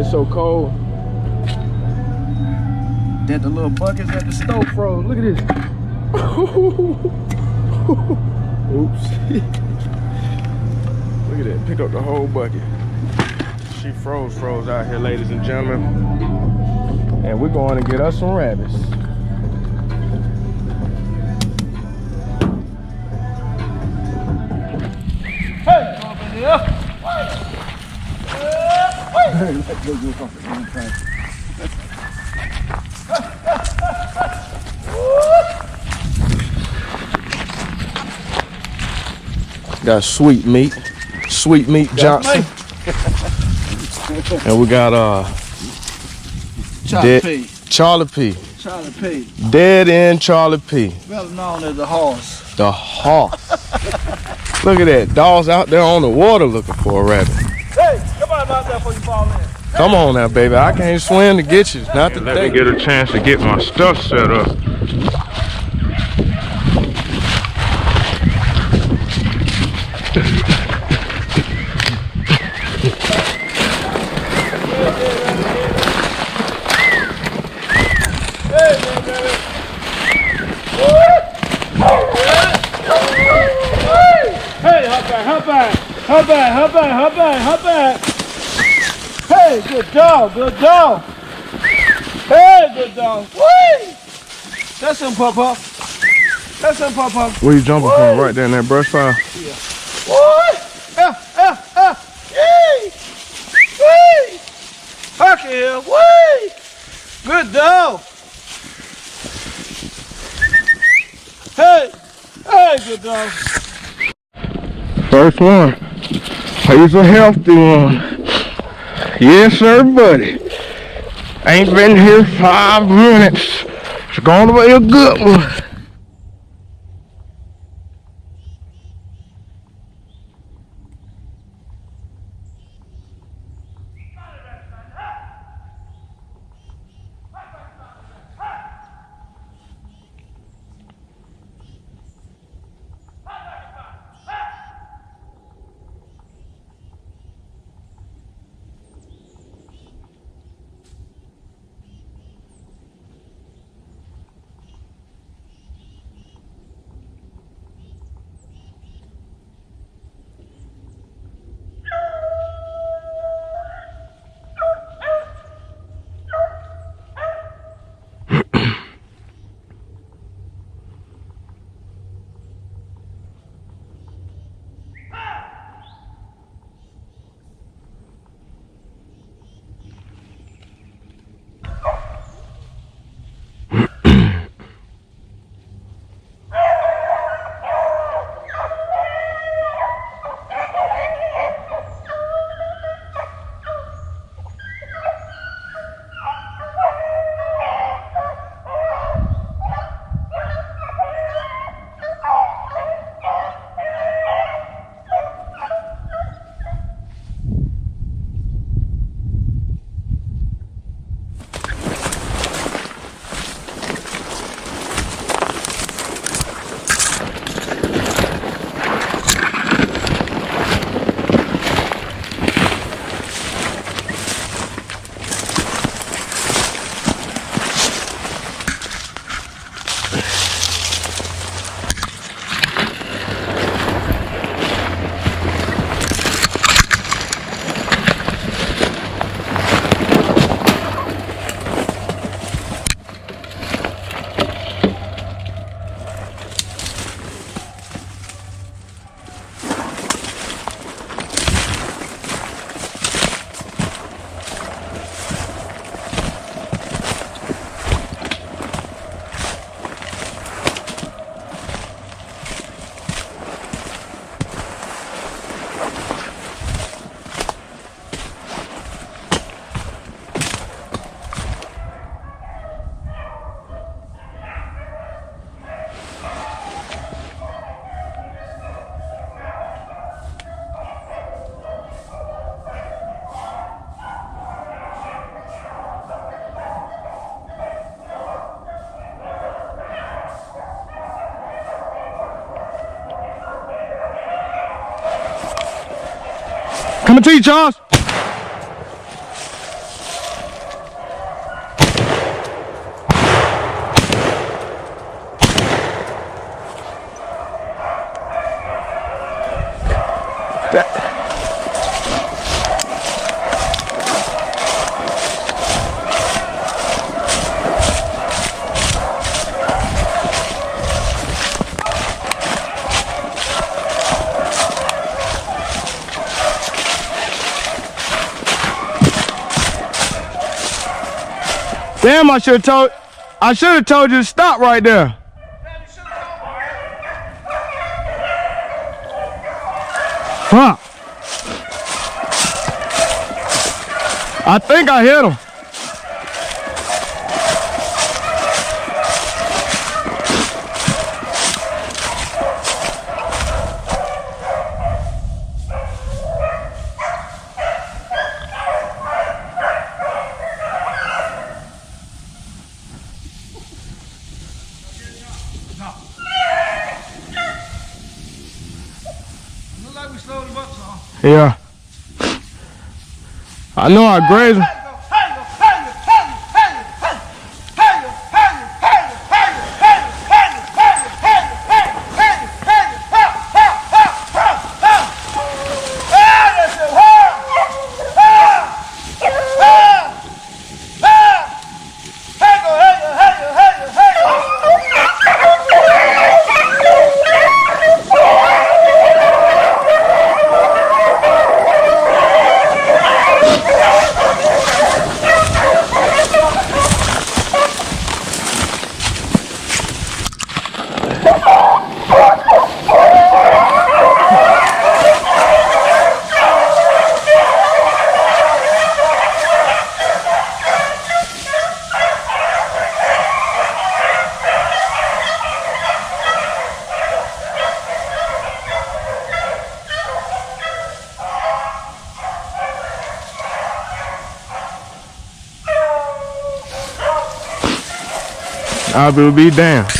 it's so cold that the little buckets at the stove froze. Look at this. Oops. Look at that. Pick up the whole bucket. She froze out here, ladies and gentlemen. And we're going to get us some rabbits. Hey, come up in here. Let's go do something. Got Sweet Meat Johnson. And we got Charlie P. Dead End Charlie P. Better known as the horse. The horse. Look at that. Dogs out there on the water looking for a rabbit. Hey, come on out there before you fall in. Come on now, baby. I can't swim to get you. Not today. Let me get a chance to get my stuff set up. Hop back. Hey, good dog. Hey, good dog. Whee! That's him, Papa. Where you jumping from? Right there in that brush pile? Yeah. Whee! Yee! Whee! Huck here. Whee! Good dog. Hey, good dog. First one. He's a healthy one. Yes, sir, buddy. Ain't been here 5 minutes. It's going to be a good one. Coming to you, Charles. Damn, I should have told you to stop right there. Fuck. I think I hit him. Look like we slowed him up some. Yeah. I know I grazed him. I will be damned.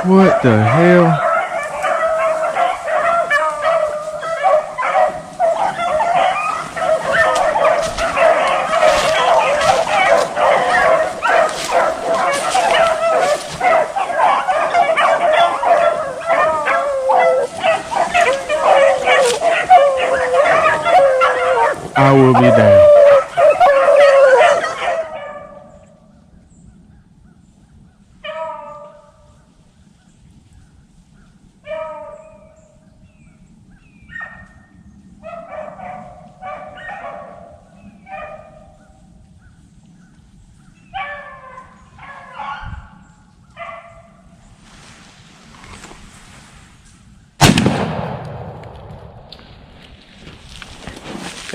What the hell? I will be damned.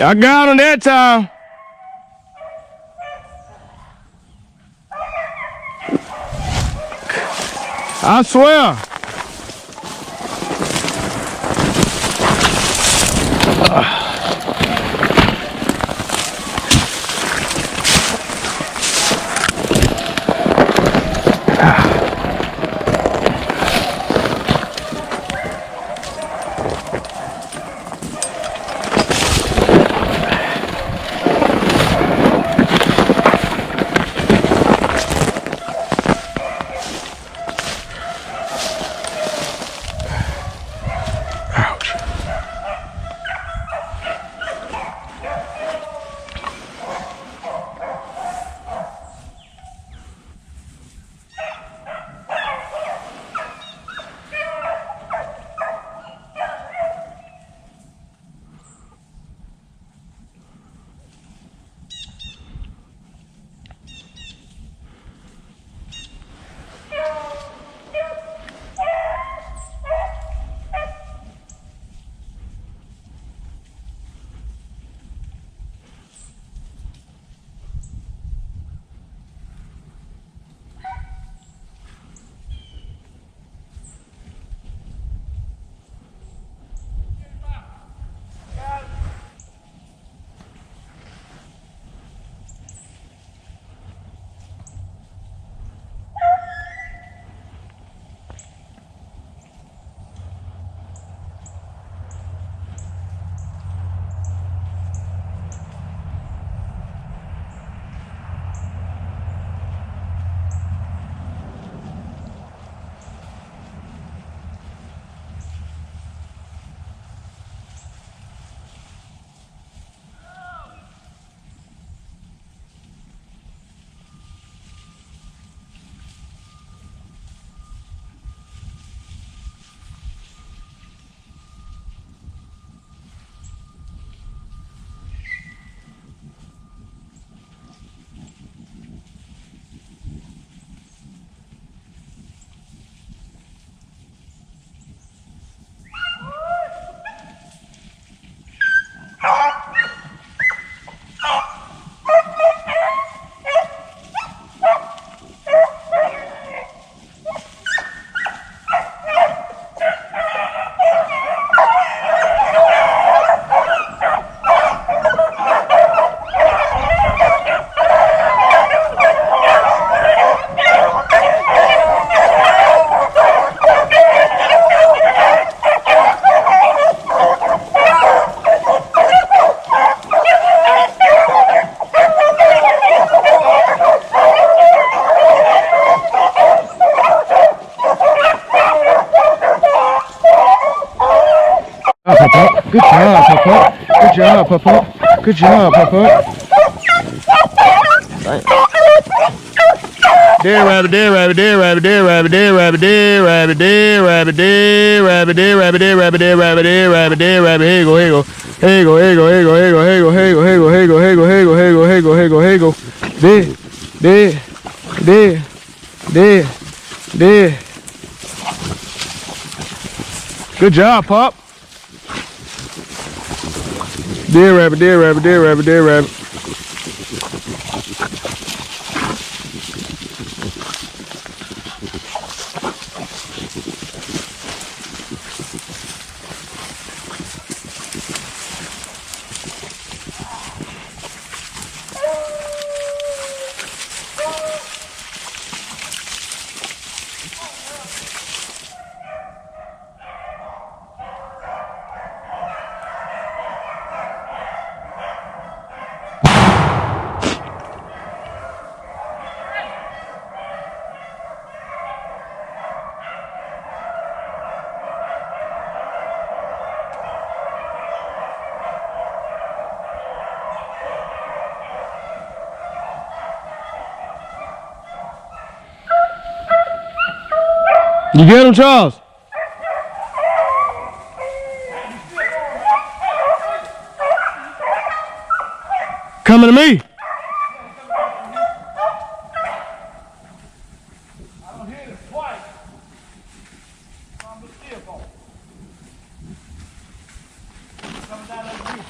I got him that time. I swear. Good job, Papa. Good job, Papa. Good job, Papa. Dear rabbit, dear rabbit, dear rabbit, dear rabbit, dear rabbit, dear rabbit, dear rabbit, dear rabbit, dear rabbit, dear rabbit, dear rabbit, dear rabbit, dear rabbit. Here you go, here you go. Here you go, here you go, here you go, here you go, here you go, here you go, here you go, here you go, here you go, here you go, here you go, here you go, here you go. There, there, there, there, there. Good job, Pop. Dear rabbit, dear rabbit, dear rabbit, dear rabbit. You get him, Charles? Coming to me. I don't hear it twice. I'm the still phone. Coming down like you.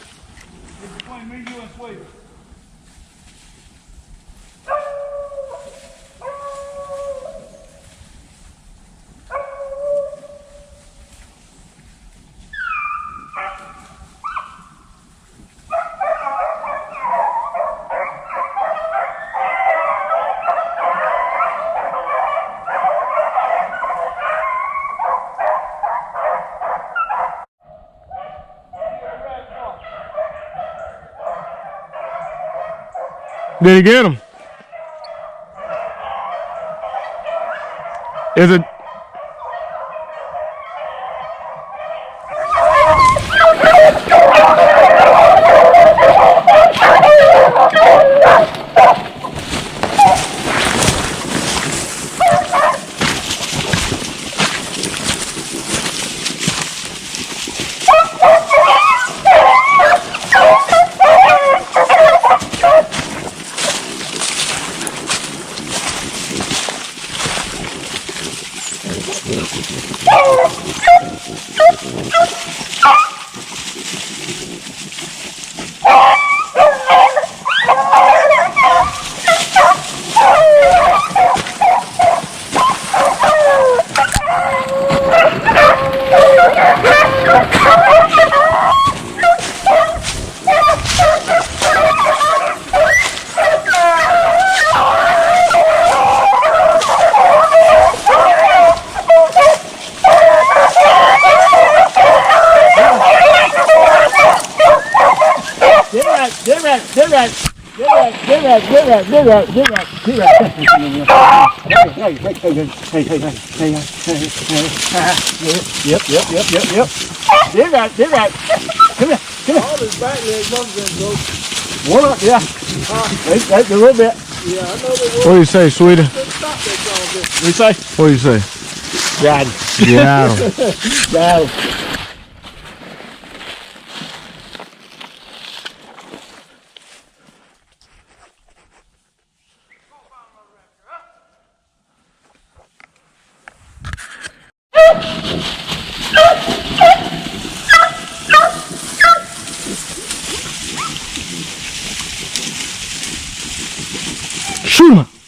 Did he get him? Is it? Yep. They're right. Come here. All his back legs must have been broke. One up, yeah. That's a little bit. Yeah, I know they What do you say, sweetie? couldn't stop that song. What do you say? What do you say? Got him. Got him. Got him. Shoot him.